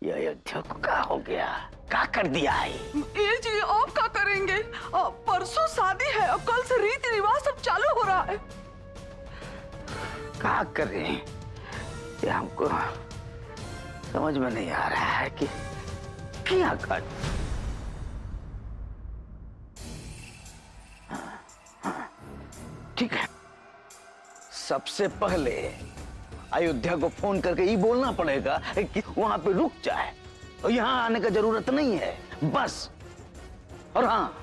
ये अयोध्या को क्या हो गया? क्या कर दिया है? ये जी आप क्या करेंगे? परसों शादी है और कल से रीति रिवाज सब चालू हो रहा है। क्या करें? ये हमको समझ में नहीं आ रहा है कि क्या कर। ठीक है, सबसे पहले अयोध्या को फोन करके ये बोलना पड़ेगा कि वहां पे रुक जाए और यहां आने का जरूरत नहीं है, बस। और हाँ,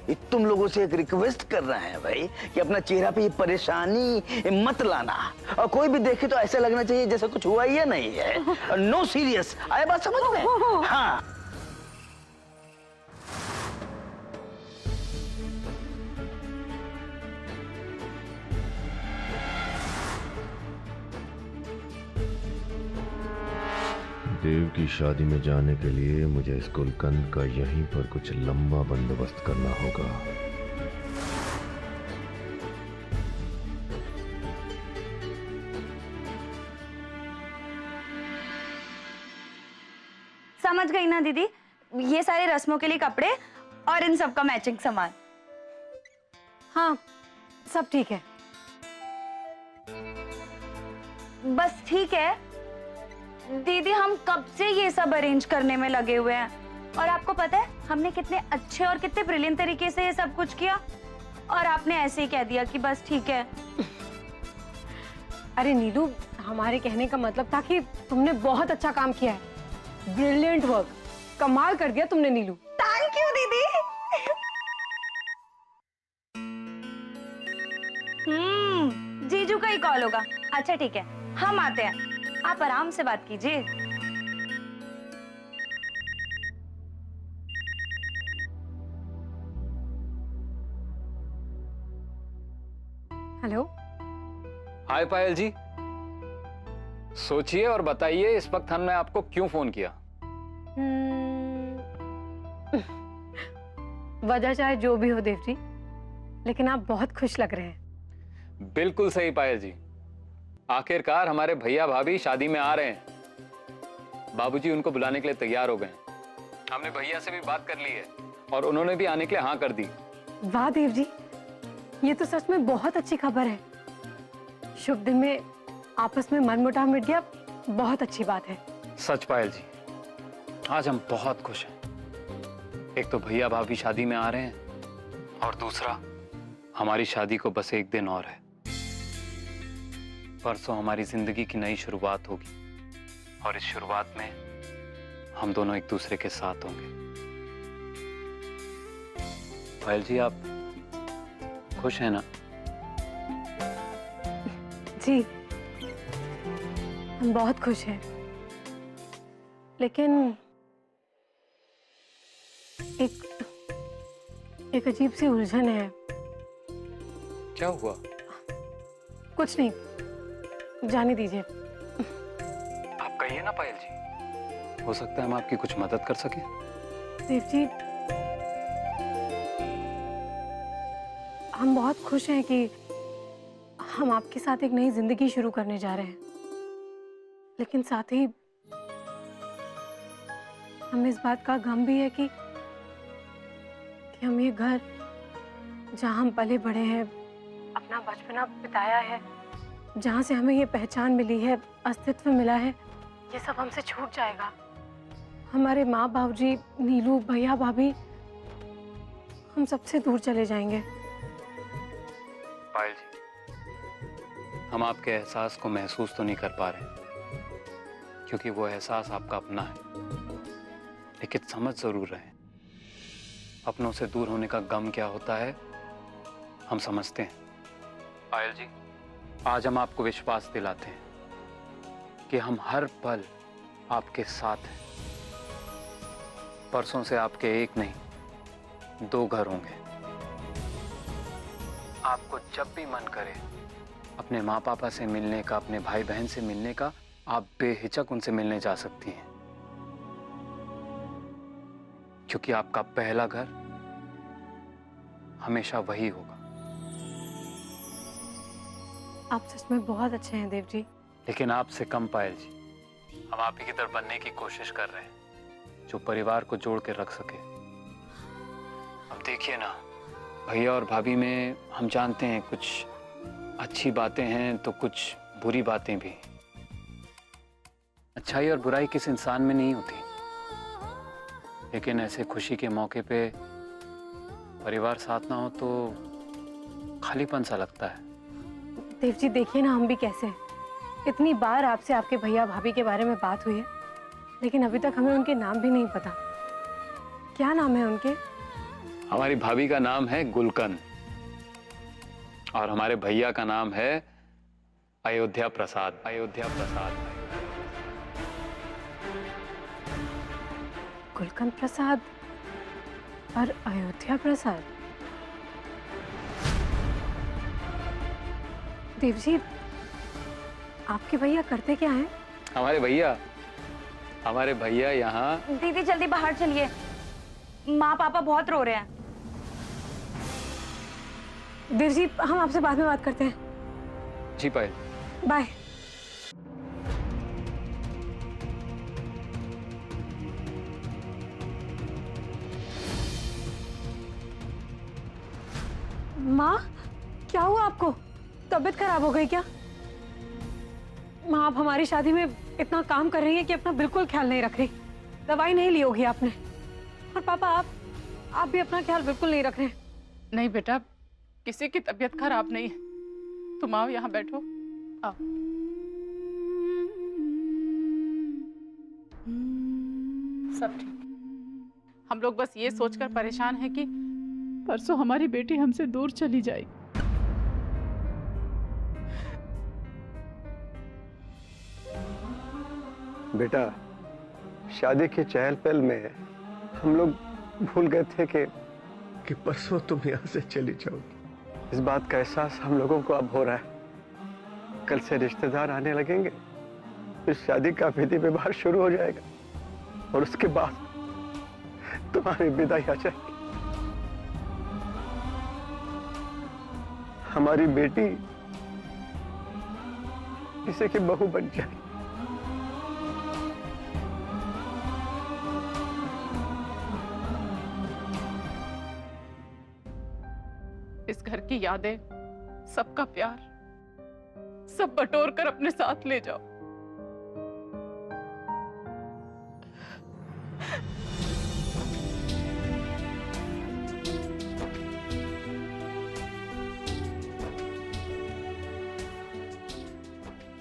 ये तुम लोगों से एक रिक्वेस्ट कर रहे हैं भाई कि अपना चेहरा पे ये परेशानी मत लाना, और कोई भी देखे तो ऐसा लगना चाहिए जैसे कुछ हुआ ही नहीं है। नो सीरियस, आया बात समझ में? हाँ। देव की शादी में जाने के लिए मुझे इस गुलकंद का यहीं पर कुछ लंबा बंदोबस्त करना होगा। समझ गई ना दीदी, ये सारे रस्मों के लिए कपड़े और इन सब का मैचिंग सामान। हाँ, सब ठीक है। बस ठीक है दीदी, हम कब से ये सब अरेंज करने में लगे हुए हैं, और आपको पता है हमने कितने अच्छे और कितने ब्रिलियंट तरीके से ये सब कुछ किया, और आपने ऐसे ही कह दिया कि बस ठीक है। अरे नीलू, हमारे कहने का मतलब था कि तुमने बहुत अच्छा काम किया है। ब्रिलियंट वर्क, कमाल कर दिया तुमने नीलू। थैंक यू दीदी। जीजू का ही कॉल होगा। अच्छा ठीक है, हम आते हैं, आप आराम से बात कीजिए। हेलो। हाय पायल जी, सोचिए और बताइए इस वक्त हमने आपको क्यों फोन किया। वजह चाहे जो भी हो देव जी, लेकिन आप बहुत खुश लग रहे हैं। बिल्कुल सही पायल जी, आखिरकार हमारे भैया भाभी शादी में आ रहे हैं। बाबूजी उनको बुलाने के लिए तैयार हो गए। हमने भैया से भी बात कर ली है और उन्होंने भी आने के लिए हाँ कर दी। वाह देव जी, ये तो सच में बहुत अच्छी खबर है। शुभ दिन में आपस में मनमुटाव मिट गया, बहुत अच्छी बात है। सच पायल जी, आज हम बहुत खुश हैं। एक तो भैया भाभी शादी में आ रहे हैं, और दूसरा हमारी शादी को बस एक दिन और है। परसों हमारी जिंदगी की नई शुरुआत होगी, और इस शुरुआत में हम दोनों एक दूसरे के साथ होंगे। पायल जी, आप खुश हैं ना? जी, हम बहुत खुश हैं, लेकिन एक अजीब सी उलझन है। क्या हुआ? कुछ नहीं, जाने दीजिए। आप कहिए ना पायल जी, हो सकता है हम आपकी कुछ मदद कर सके। देव जी, हम बहुत खुश हैं कि हम आपके साथ एक नई जिंदगी शुरू करने जा रहे हैं, लेकिन साथ ही हमें इस बात का गम भी है कि हम ये घर जहां हम पले बड़े हैं, अपना बचपना बिताया है, जहां से हमें ये पहचान मिली है, अस्तित्व मिला है, ये सब हमसे छूट जाएगा। हमारे माँ बाबूजी, नीलू, भैया भाभी, हम सबसे दूर चले जाएंगे। पायल जी, हम आपके एहसास को महसूस तो नहीं कर पा रहे, क्योंकि वो एहसास आपका अपना है, लेकिन समझ जरूर रहे हैं अपनों से दूर होने का गम क्या होता है, हम समझते हैं। पायल जी, आज हम आपको विश्वास दिलाते हैं कि हम हर पल आपके साथ हैं। परसों से आपके एक नहीं 2 घर होंगे। आपको जब भी मन करे अपने माँ पापा से मिलने का, अपने भाई बहन से मिलने का, आप बेहिचक उनसे मिलने जा सकती हैं, क्योंकि आपका पहला घर हमेशा वही होगा। आप सच में बहुत अच्छे हैं देव जी। लेकिन आपसे कम पायल जी, हम आप ही की तरह बनने की कोशिश कर रहे हैं, जो परिवार को जोड़ के रख सके। अब देखिए ना, भैया और भाभी में हम जानते हैं कुछ अच्छी बातें हैं तो कुछ बुरी बातें भी। अच्छाई और बुराई किस इंसान में नहीं होती, लेकिन ऐसे खुशी के मौके पे परिवार साथ ना हो तो खालीपन सा लगता है। देव जी देखिए ना, हम भी कैसे हैं। इतनी बार आपसे आपके भैया भाभी के बारे में बात हुई है, लेकिन अभी तक हमें उनके नाम भी नहीं पता। क्या नाम है उनके? हमारी भाभी का नाम है गुलकंद और हमारे भैया का नाम है अयोध्या प्रसाद। अयोध्या प्रसाद। गुलकंद प्रसाद और अयोध्या प्रसाद। देव जी, आपके भैया करते क्या हैं? हमारे भैया यहाँ। दीदी जल्दी बाहर चलिए, माँ पापा बहुत रो रहे हैं। देव जी, हम आपसे बाद में बात करते हैं। जी पायल। बाय। माँ, क्या हुआ आपको? तबीयत खराब हो गई क्या? माँ, आप हमारी शादी में इतना काम कर रही हैं कि अपना बिल्कुल ख्याल नहीं रख रही। दवाई नहीं ली होगी आपने। और पापा, आप भी अपना ख्याल बिल्कुल नहीं रख रहे। नहीं बेटा, किसी की तबीयत खराब नहीं है। तुम आओ, यहाँ बैठो। आओ। सब ठीक। हम लोग बस ये सोचकर परेशान हैं कि परसों हमारी बेटी हमसे दूर चली जाएगी। बेटा, शादी की चहल पहल में हम लोग भूल गए थे कि परसों तुम यहाँ से चली जाओगी। इस बात का एहसास हम लोगों को अब हो रहा है। कल से रिश्तेदार आने लगेंगे, फिर शादी का विधि व्यवहार शुरू हो जाएगा और उसके बाद तुम्हारी विदाई आ जाएगी। हमारी बेटी किसी की बहू बन जाएगी। इस घर की यादें, सबका प्यार, सब बटोर कर अपने साथ ले जाओ।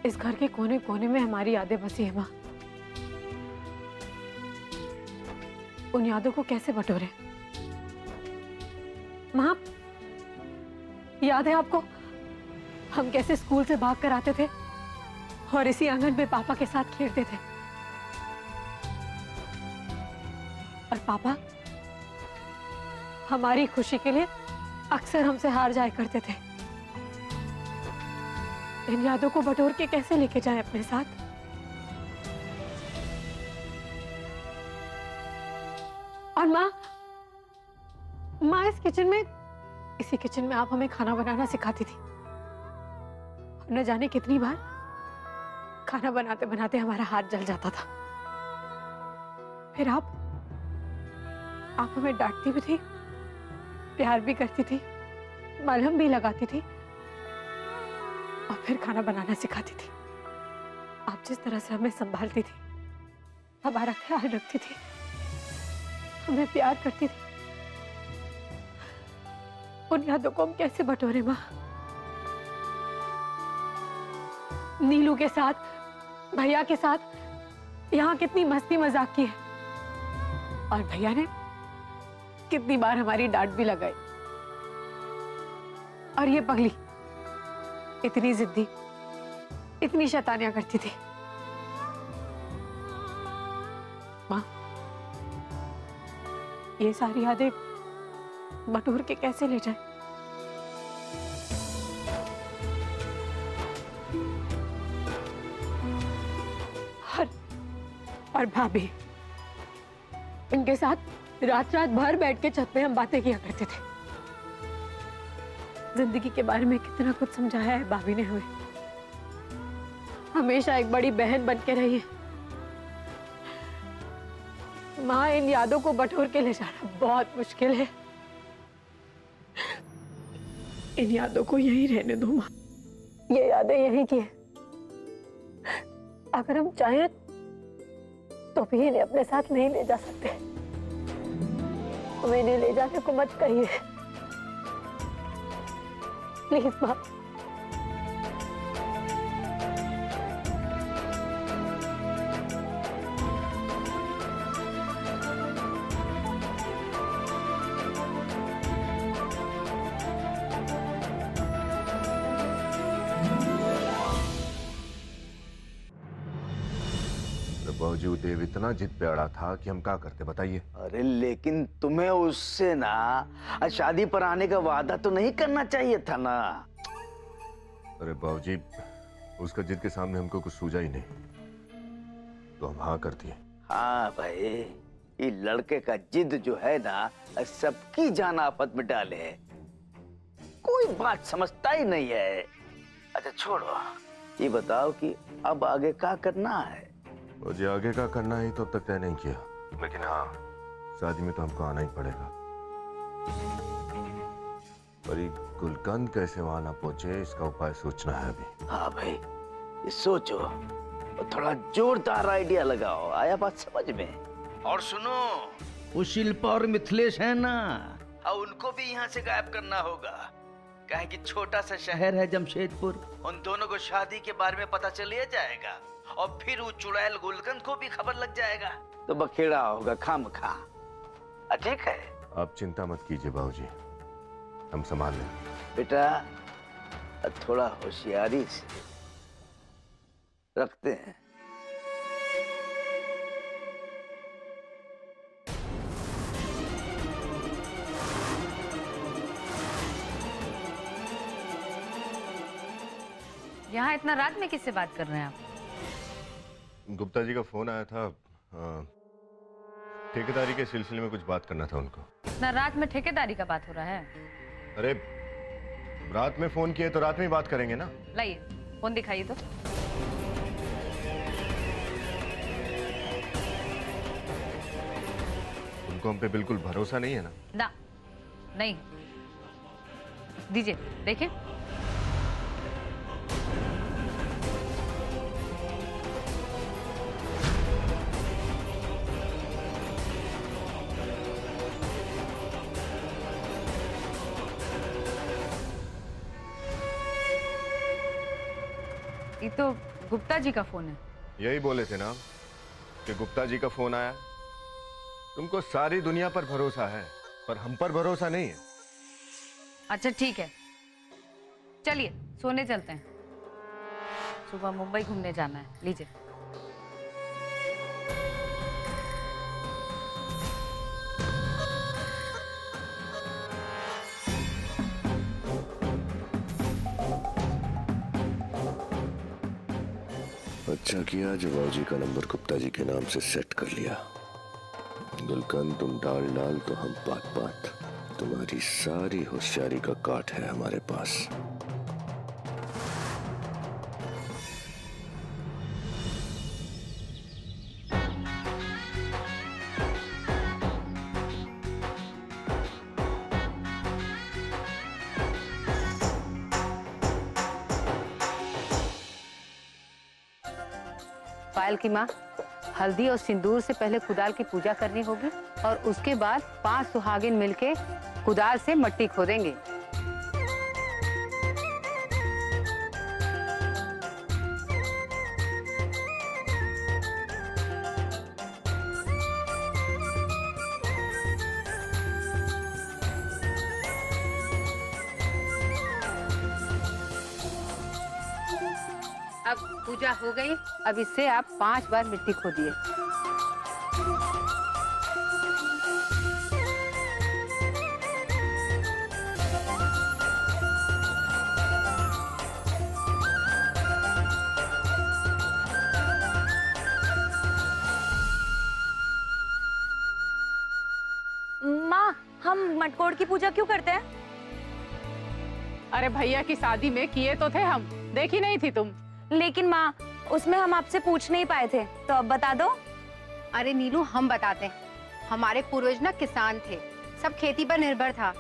इस घर के कोने कोने में हमारी यादें बसी है माँ। उन यादों को कैसे बटोरे? माँ, याद है आपको हम कैसे स्कूल से भाग कर आते थे और इसी आंगन में पापा के साथ खेलते थे? और पापा हमारी खुशी के लिए अक्सर हमसे हार जाया करते थे। इन यादों को बटोर के कैसे लेके जाएं अपने साथ? और माँ, इसी किचन में आप हमें खाना बनाना सिखाती थी। न जाने कितनी बार खाना बनाते बनाते हमारा हाथ जल जाता था। फिर आप हमें डांटती भी थी, प्यार भी करती थी, मलहम भी लगाती थी और फिर खाना बनाना सिखाती थी। आप जिस तरह से हमें संभालती थी, हमारा ख्याल रखती थी, हमें प्यार करती थी, उन यादों को हम कैसे बटोरे माँ? नीलू के साथ, भैया के साथ यहाँ कितनी मस्ती मजाक की है और भैया ने कितनी बार हमारी डांट भी लगाई। और ये पगली इतनी जिद्दी, इतनी शैतानियां करती थी। माँ, ये सारी यादें बटोर के कैसे ले जाए? और भाभी, इनके साथ रात रात भर बैठ के छत पे हम बातें किया करते थे। जिंदगी के बारे में कितना कुछ समझाया है भाभी ने हमें। हमेशा एक बड़ी बहन बन के रही है, माँ, इन यादों को बटोर के ले जाना बहुत मुश्किल है। इन यादों को यहीं रहने दो माँ, ये यादें यहीं की हैं। अगर हम चाहें तो भी इन्हें अपने साथ नहीं ले जा सकते। तुम इन्हें ले जाने को मत कहिए, प्लीज माँ। बाबूजी, वो देव इतना जिद पे अड़ा था कि हम क्या करते बताइए। अरे लेकिन तुम्हें उससे ना शादी पर आने का वादा तो नहीं करना चाहिए था ना। अरे बाबूजी, उसका जिद के सामने हमको कुछ सूझा ही नहीं, तो हम हाँ कर दिए। हाँ भाई, ये लड़के का जिद जो है ना सबकी जान आफत में डाले है। कोई बात समझता ही नहीं है। अच्छा छोड़ो, ये बताओ कि अब आगे क्या करना है? मुझे आगे का करना ही तो अब तक तय नहीं किया, लेकिन हाँ, शादी में तो हमको आना ही पड़ेगा। पर ये गुलकंद कैसे वहां ना पहुंचे, इसका उपाय सोचना है अभी। हाँ भाई, ये सोचो और थोड़ा जोरदार आइडिया लगाओ। आया बात समझ में? और सुनो, वो शिल्पा और मिथिलेश है ना, और उनको भी यहाँ से गायब करना होगा। कहे कि छोटा सा शहर है जमशेदपुर, उन दोनों को शादी के बारे में पता चल ही जाएगा और फिर वो चुड़ैल गुलकंद को भी खबर लग जाएगा, तो बखेड़ा होगा खामखा। ठीक है? आप चिंता मत कीजिए बाबूजी, हम संभाल लें। बेटा थोड़ा होशियारी से रखते हैं। यहाँ इतना रात में किससे बात कर रहे हैं आप? गुप्ता जी का फोन आया था, ठेकेदारी के सिलसिले में कुछ बात करना था उनको। इतना रात में ठेकेदारी का बात हो रहा है? अरे रात में फोन किए तो रात में ही बात करेंगे ना। लाइए फोन दिखाइए तो। उनको हम पे बिल्कुल भरोसा नहीं है ना? ना, नहीं। दीजिए देखिए। ये तो गुप्ता जी का फोन है। यही बोले थे ना कि गुप्ता जी का फोन आया। तुमको सारी दुनिया पर भरोसा है, पर हम पर भरोसा नहीं है। अच्छा ठीक है, चलिए सोने चलते हैं, सुबह मुंबई घूमने जाना है। लीजिए। अच्छा किया जो बाबूजी का नंबर गुप्ता जी के नाम से सेट कर लिया। गुलकंद तुम डाल डाल तो हम बात बात, तुम्हारी सारी होशियारी का काट है हमारे पास। पायल की माँ, हल्दी और सिंदूर से पहले कुदाल की पूजा करनी होगी और उसके बाद 5 सुहागिन मिलके कुदाल से मट्टी खोदेंगे। अब पूजा हो गई, अब इससे आप 5 बार मिट्टी खोदिए। माँ, हम मटकोड़ की पूजा क्यों करते हैं? अरे भैया की शादी में किए तो थे हम, देखी नहीं थी तुम? लेकिन माँ, उसमें हम आपसे पूछ नहीं पाए थे, तो अब बता दो। अरे नीलू, हम बताते हैं। हमारे पूर्वज ना किसान थे, सब खेती पर निर्भर था।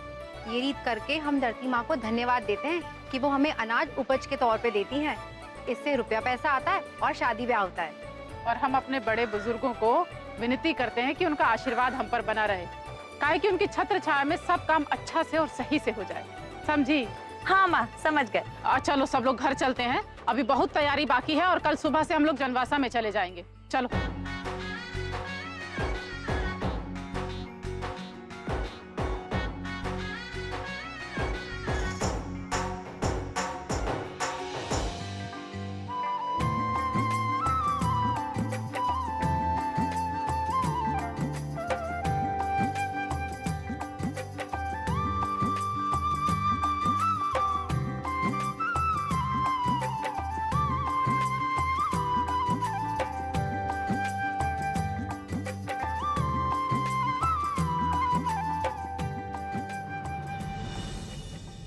ये रीत करके हम धरती माँ को धन्यवाद देते हैं कि वो हमें अनाज उपज के तौर पे देती हैं। इससे रुपया पैसा आता है और शादी ब्याह होता है। और हम अपने बड़े बुजुर्गों को विनती करते हैं कि उनका आशीर्वाद हम पर बना रहे, काहे कि उनकी छत्र छाया में सब काम अच्छा से और सही से हो जाए। समझी? हाँ माँ, समझ गए। चलो सब लोग घर चलते हैं, अभी बहुत तैयारी बाकी है और कल सुबह से हम लोग जनवासा में चले जाएंगे। चलो।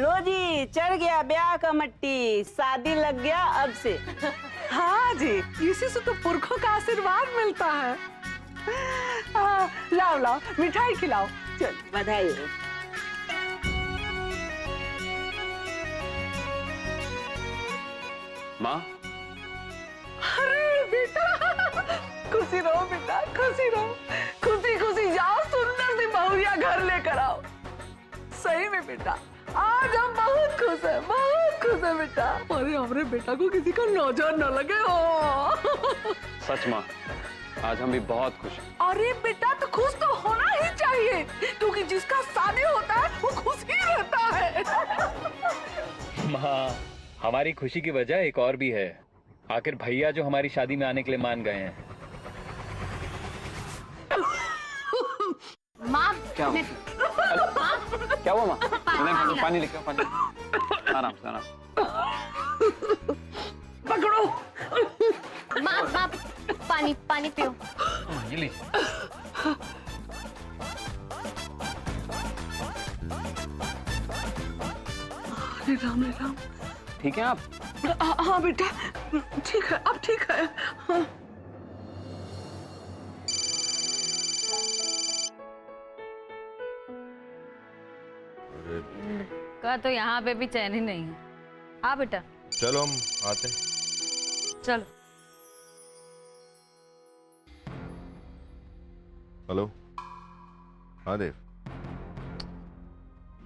लो जी, चढ़ गया ब्याह का मट्टी, शादी लग गया अब से। हाँ जी, इसी से तो पुरखों का आशीर्वाद मिलता है। लाओ लाओ, मिठाई खिलाओ। चल, बधाई हो। माँ, अरे बेटा, खुशी रहो बेटा, खुशी रहो, खुशी खुशी जाओ, सुंदर सी बहुरिया घर लेकर आओ। सही में बेटा, आज हम बहुत खुश है बेटा। अरे हमारे बेटा को किसी का नजर न लगे हो। सच माँ, आज हम भी बहुत खुश हैं। अरे बेटा, तो खुश तो होना ही चाहिए, क्योंकि जिसका शादी होता है वो खुश ही रहता है। माँ, हमारी खुशी की वजह एक और भी है। आखिर भैया जो हमारी शादी में आने के लिए मान गए हैं। माँ, क्या हुआ? क्या हुआ माँ? पानी लेके आओ, पानी। आराम से, आराम से। पकड़ो। माँ, पानी पानी पियो। ये लीजिए। राम राम। ठीक है आप? हाँ बेटा, ठीक है, अब ठीक है। हाँ। का तो यहाँ पे भी चैन ही नहीं है। हाँ बेटा, चलो हम आते हैं। चलो। हेलो, हाँ देव।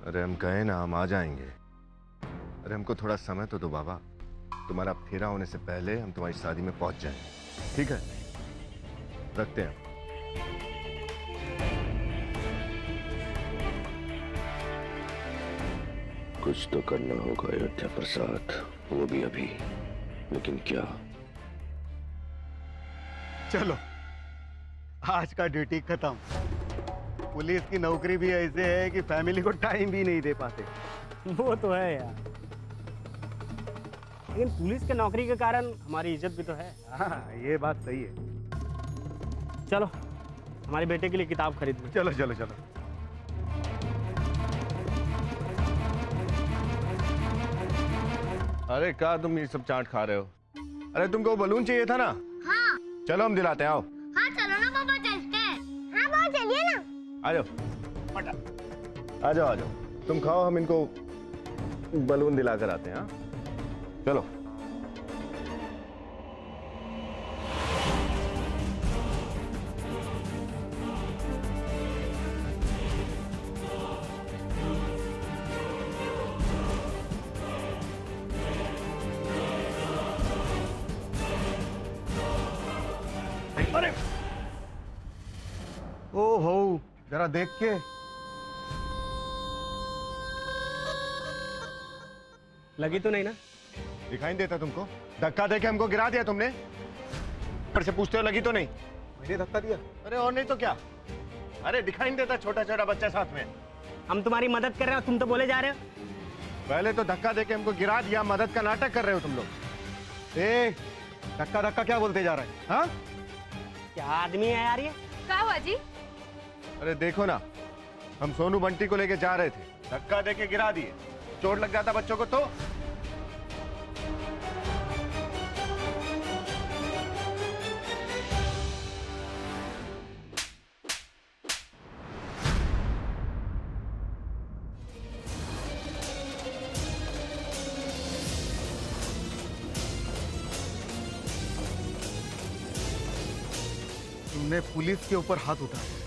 अरे हम कहे ना, हम आ जाएंगे। अरे हमको थोड़ा समय तो दो बाबा। तुम्हारा फेरा होने से पहले हम तुम्हारी शादी में पहुंच जाएंगे। ठीक है, रखते हैं। कुछ तो करना होगा अयोध्या प्रसाद, वो भी अभी। लेकिन क्या? चलो, आज का ड्यूटी खत्म। पुलिस की नौकरी भी ऐसे है कि फैमिली को टाइम भी नहीं दे पाते। वो तो है यार, लेकिन पुलिस के नौकरी के कारण हमारी इज्जत भी तो है। हाँ, ये बात सही है। चलो, हमारे बेटे के लिए किताब खरीद लो। चलो चलो चलो। अरे क्या तुम ये सब चाट खा रहे हो? अरे तुमको बलून चाहिए था ना? हाँ। चलो हम दिलाते हैं, आओ। हाँ चलो ना पापा, चलते हैं। हाँ पापा, चलिए ना। आ जाओ, आ जाओ, आ जाओ। तुम खाओ, हम इनको बलून दिला कर आते हैं। हाँ, चलो। अरे ओ हो, जरा देख के। लगी तो नहीं ना? दिखाई देता तुमको? धक्का देके हमको गिरा दिया तुमने। पर से पूछते हो लगी तो नहीं? मैंने धक्का दिया? अरे और नहीं तो क्या। अरे दिखाई नहीं देता, छोटा छोटा बच्चा साथ में। हम तुम्हारी मदद कर रहे हो, तुम तो बोले जा रहे हो। पहले तो धक्का देके हमको गिरा दिया, मदद का नाटक कर रहे हो तुम लोग। ए, धक्का धक्का क्या बोलते जा रहे हैं? हाँ, क्या आदमी है यार ये? क्या हुआ जी? अरे देखो ना, हम सोनू बंटी को लेके जा रहे थे, धक्का देके गिरा दिए। चोट लग जाता बच्चों को तो। पुलिस के ऊपर हाथ उठाया।